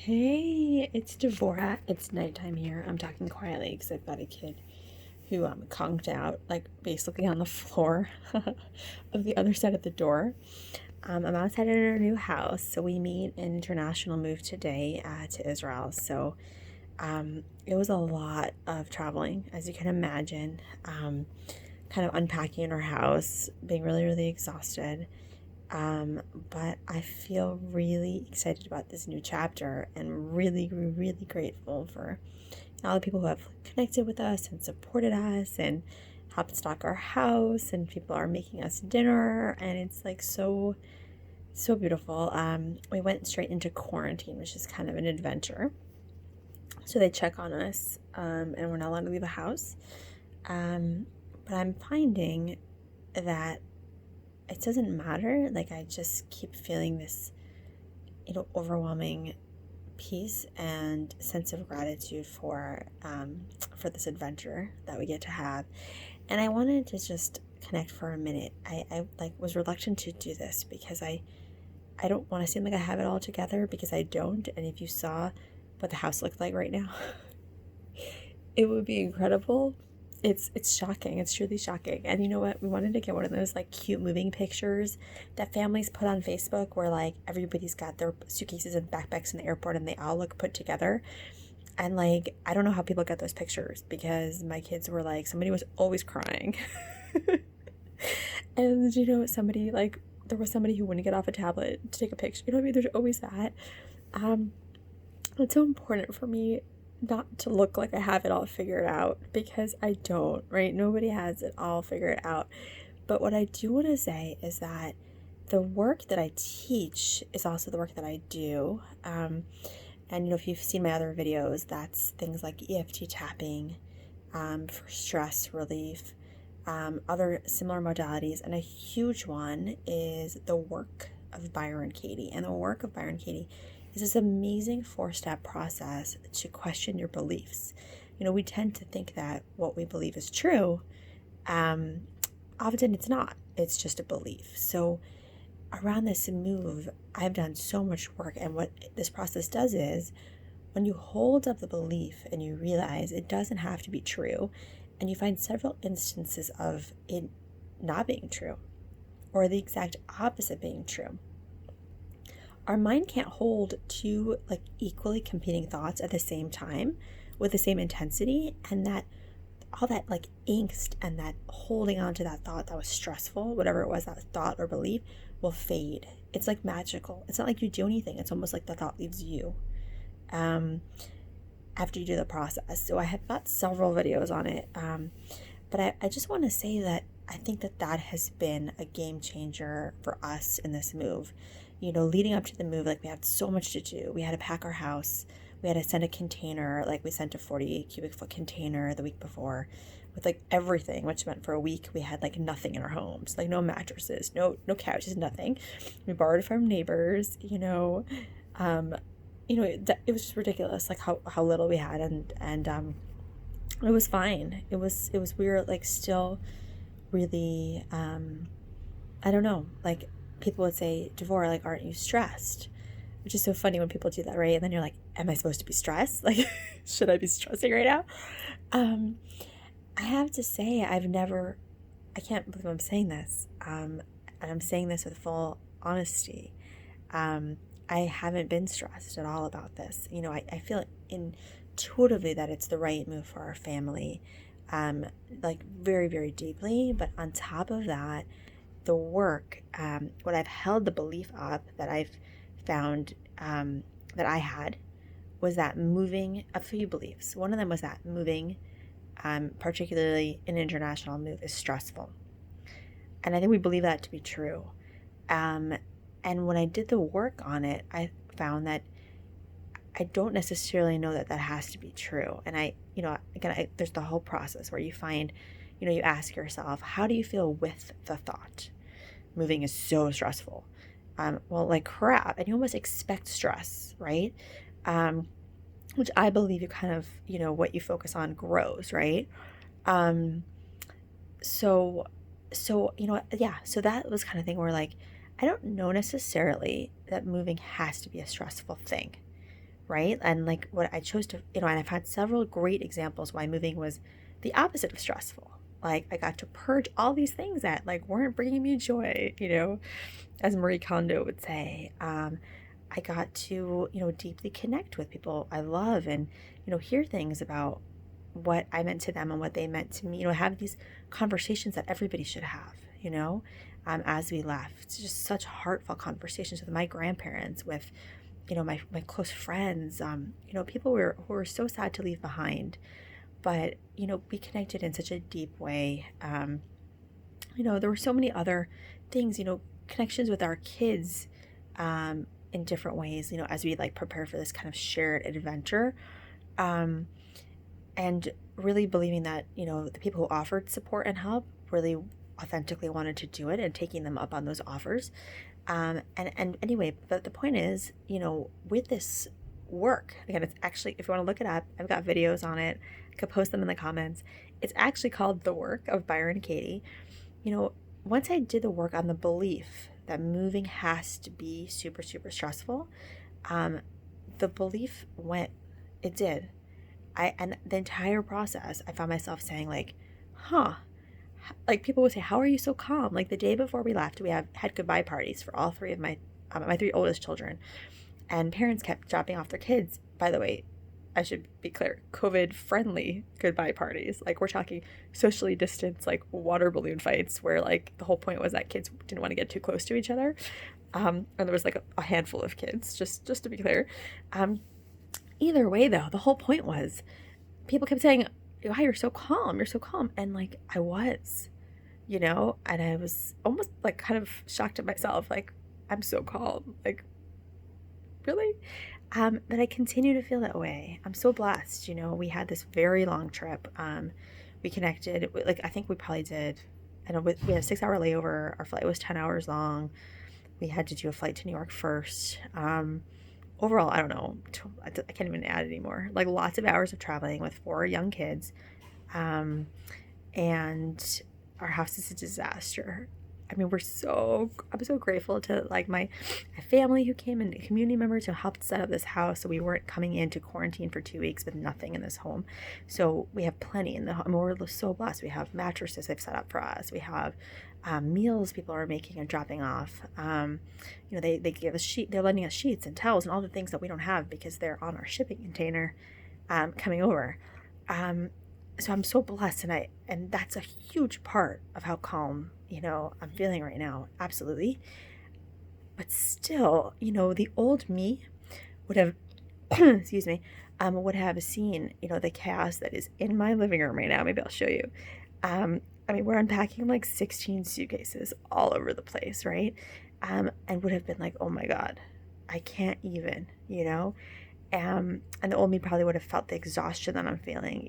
Hey, it's Devora. It's nighttime here. I'm talking quietly because I've got a kid who conked out, like basically on the floor of the other side of the door. I'm outside at our new house, so we meet an international move today to Israel. So it was a lot of traveling, as you can imagine. Kind of unpacking in our house, being really, really exhausted. But I feel really excited about this new chapter and really, really grateful for all the people who have connected with us and supported us and helped stock our house, and people are making us dinner, and it's like so beautiful. We went straight into quarantine, which is kind of an adventure. So they check on us, and we're not allowed to leave the house. But I'm finding that it doesn't matter. Like, I just keep feeling this, overwhelming peace and sense of gratitude for this adventure that we get to have. And I wanted to just connect for a minute. I like was reluctant to do this because I don't want to seem like I have it all together, because I don't. And if you saw what the house looked like right now, it would be incredible. It's shocking. It's truly shocking. And you know what? We wanted to get one of those like cute moving pictures that families put on Facebook, where like everybody's got their suitcases and backpacks in the airport and they all look put together. And like, I don't know how people get those pictures, because my kids were like, somebody was always crying. And somebody like, there was somebody who wouldn't get off a tablet to take a picture. You know what I mean? There's always that. Um, it's so important for me not to look like I have it all figured out, because I don't, right? Nobody has it all figured out. But what I do want to say is that the work that I teach is also the work that I do. And if you've seen my other videos, that's things like EFT tapping for stress relief, other similar modalities. And a huge one is the work of Byron Katie. And the work of Byron Katie is this amazing 4-step process to question your beliefs. We tend to think that what we believe is true. Often it's not. It's just a belief. So around this move, I've done so much work. And what this process does is, when you hold up the belief and you realize it doesn't have to be true, and you find several instances of it not being true, or the exact opposite being true, our mind can't hold two like equally competing thoughts at the same time with the same intensity, and that all that like angst and that holding on to that thought that was stressful, whatever it was, that thought or belief, will fade. It's like magical. It's not like you do anything. It's almost like the thought leaves you after you do the process. So I have got several videos on it, but I just want to say that I think that has been a game changer for us in this move. Leading up to the move, like, we had so much to do. We had to pack our house. We had to send a container. Like, we sent a 40 cubic foot container the week before with like everything, which meant for a week we had like nothing in our homes, like no mattresses, no couches, nothing. We borrowed from neighbors. It was just ridiculous, like how little we had, and it was fine. It was we were like still really I don't know, like, people would say, Devora, like, aren't you stressed? Which is so funny when people do that, right? And then you're like, am I supposed to be stressed? Like, should I be stressing right now? I have to say, I can't believe I'm saying this. And I'm saying this with full honesty. I haven't been stressed at all about this. I feel intuitively that it's the right move for our family, like very, very deeply. But on top of that, the work, what I've held the belief up that I've found that I had was that moving, a few beliefs. One of them was that moving, particularly an international move, is stressful. And I think we believe that to be true. And when I did the work on it, I found that I don't necessarily know that has to be true. And there's the whole process where you find, you ask yourself, how do you feel with the thought? Moving is so stressful. Well, like crap. And you almost expect stress, right? Which I believe you kind of, what you focus on grows, right? So, yeah. So that was kind of thing where, like, I don't know necessarily that moving has to be a stressful thing, right? And like what I chose to, and I've had several great examples why moving was the opposite of stressful. Like I got to purge all these things that like weren't bringing me joy, as Marie Kondo would say. I got to, deeply connect with people I love and, hear things about what I meant to them and what they meant to me, have these conversations that everybody should have, as we left. Just such heartfelt conversations with my grandparents, with, my close friends, people who were so sad to leave behind, but, we connected in such a deep way. There were so many other things, connections with our kids, in different ways, as we like prepare for this kind of shared adventure. Um, and really believing that, the people who offered support and help really authentically wanted to do it and taking them up on those offers. And anyway, but the point is, with this work, again, it's actually, if you want to look it up, I've got videos on it. I could post them in the comments. It's actually called The Work of Byron Katie. Once I did the work on the belief that moving has to be super, super stressful, the belief went, it did. And the entire process, I found myself saying like, like people would say, how are you so calm? Like the day before we left, we had goodbye parties for all three of my three oldest children, and parents kept dropping off their kids. By the way, I should be clear, COVID friendly goodbye parties. Like we're talking socially distanced, like water balloon fights where like the whole point was that kids didn't want to get too close to each other. And there was like a handful of kids, just to be clear. Either way though, the whole point was people kept saying, wow, you're so calm. You're so calm. And like, I was, and I was almost like kind of shocked at myself. Like, I'm so calm. Like, really? But I continue to feel that way. I'm so blessed. We had this very long trip. We connected, like, I think we probably did, we had a 6-hour layover. Our flight was 10 hours long. We had to do a flight to New York first. Overall, I don't know, I can't even add anymore. Like lots of hours of traveling with 4 young kids. And our house is a disaster. I mean, I'm so grateful to like my family who came and community members who helped set up this house. So we weren't coming into quarantine for 2 weeks with nothing in this home. So we have plenty in the home. We're so blessed. We have mattresses they've set up for us. We have meals people are making and dropping off. They give us they're lending us sheets and towels and all the things that we don't have because they're on our shipping container coming over. So I'm so blessed, and that's a huge part of how calm, I'm feeling right now. Absolutely. But still, the old me would have, excuse me, would have seen, the chaos that is in my living room right now. Maybe I'll show you. We're unpacking like 16 suitcases all over the place, right? And would have been like, oh my God, I can't even, and the old me probably would have felt the exhaustion that I'm feeling.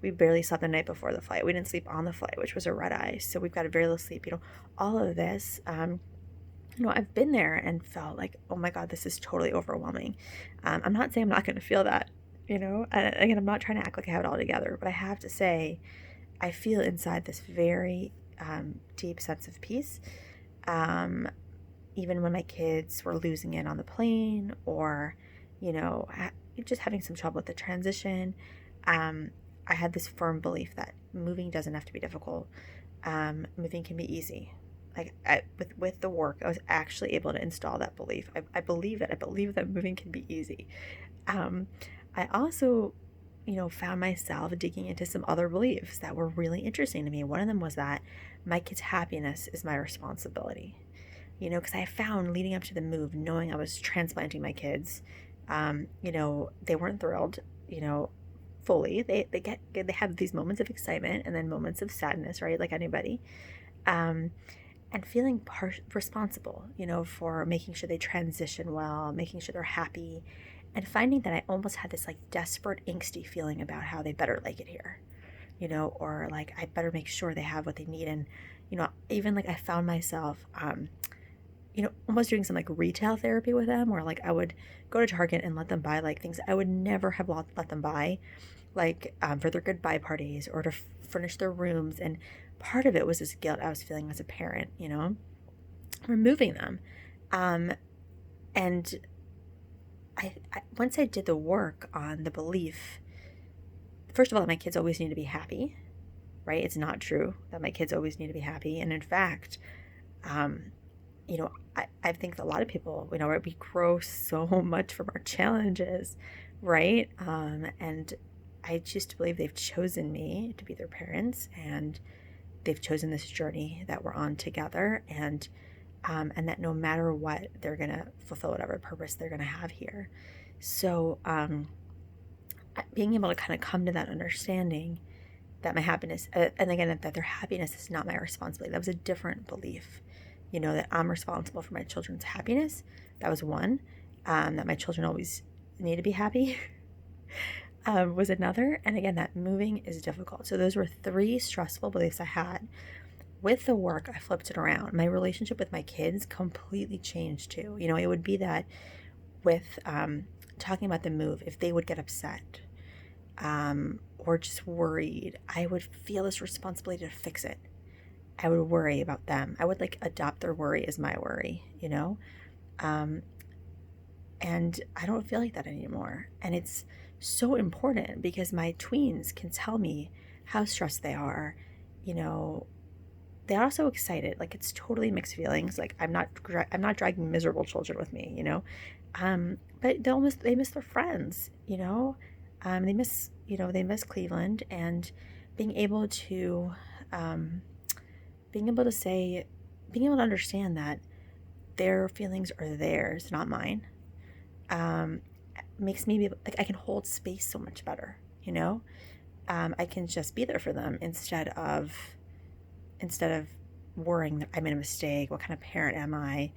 We barely slept the night before the flight. We didn't sleep on the flight, which was a red eye. So we've got very little sleep, all of this. I've been there and felt like, oh my God, this is totally overwhelming. I'm not saying I'm not going to feel that, and again, I'm not trying to act like I have it all together, but I have to say, I feel inside this very deep sense of peace. Even when my kids were losing it on the plane or, just having some trouble with the transition, I had this firm belief that moving doesn't have to be difficult. Moving can be easy. Like with the work, I was actually able to install that belief. I believe it. I believe that moving can be easy. I also, found myself digging into some other beliefs that were really interesting to me. One of them was that my kids' happiness is my responsibility. Because I found leading up to the move, knowing I was transplanting my kids, they weren't thrilled, fully. They have these moments of excitement and then moments of sadness, right? Like anybody. And feeling responsible, for making sure they transition well, making sure they're happy, and finding that I almost had this like desperate angsty feeling about how they better like it here, or like I better make sure they have what they need. And, even like I found myself, almost doing some like retail therapy with them, where like I would go to Target and let them buy like things I would never have let them buy, like for their goodbye parties or to furnish their rooms. And part of it was this guilt I was feeling as a parent, removing them. And once I did the work on the belief, first of all, that my kids always need to be happy, right? It's not true that my kids always need to be happy. And in fact, um, I think a lot of people, we grow so much from our challenges, right? And I choose to believe they've chosen me to be their parents, and they've chosen this journey that we're on together, and that no matter what, they're gonna fulfill whatever purpose they're gonna have here. So, being able to kind of come to that understanding that my happiness, and again, that their happiness is not my responsibility. That was a different belief, that I'm responsible for my children's happiness. That was one. That my children always need to be happy was another. And again, that moving is difficult. So those were 3 stressful beliefs I had. With the work, I flipped it around. My relationship with my kids completely changed too. It would be that with talking about the move, if they would get upset or just worried, I would feel this responsibility to fix it. I would worry about them. I would adopt their worry as my worry, and I don't feel like that anymore. And it's so important because my tweens can tell me how stressed they are. They're also excited. It's totally mixed feelings. I'm not dragging miserable children with me, but they miss their friends, they miss Cleveland, and being able to understand that their feelings are theirs, not mine, makes me I can hold space so much better, I can just be there for them instead of worrying that I made a mistake. What kind of parent am I?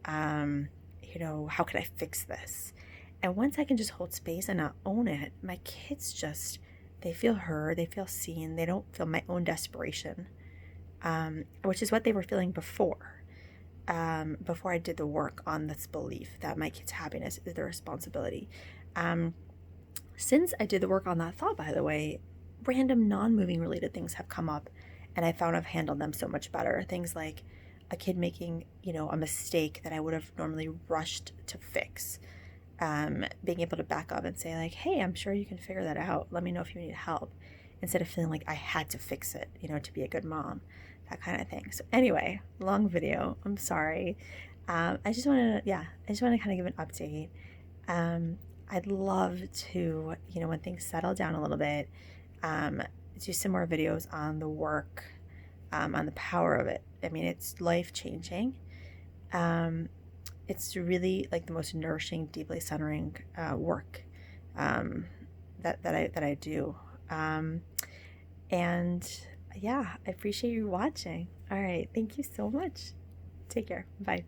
How can I fix this? And once I can just hold space and not own it, my kids they feel heard, they feel seen, they don't feel my own desperation, which is what they were feeling before I did the work on this belief that my kids' happiness is their responsibility. Since I did the work on that thought, by the way, random non-moving related things have come up, and I found I've handled them so much better. Things like a kid making, a mistake that I would have normally rushed to fix. Being able to back up and say hey, I'm sure you can figure that out. Let me know if you need help. Instead of feeling like I had to fix it, to be a good mom, that kind of thing. So anyway, long video. I'm sorry. I just want to kind of give an update. I'd love to, when things settle down a little bit, do some more videos on the work, on the power of it. I mean, it's life-changing. It's really the most nourishing, deeply centering work that I do. And yeah, I appreciate you watching. All right, thank you so much. Take care. Bye.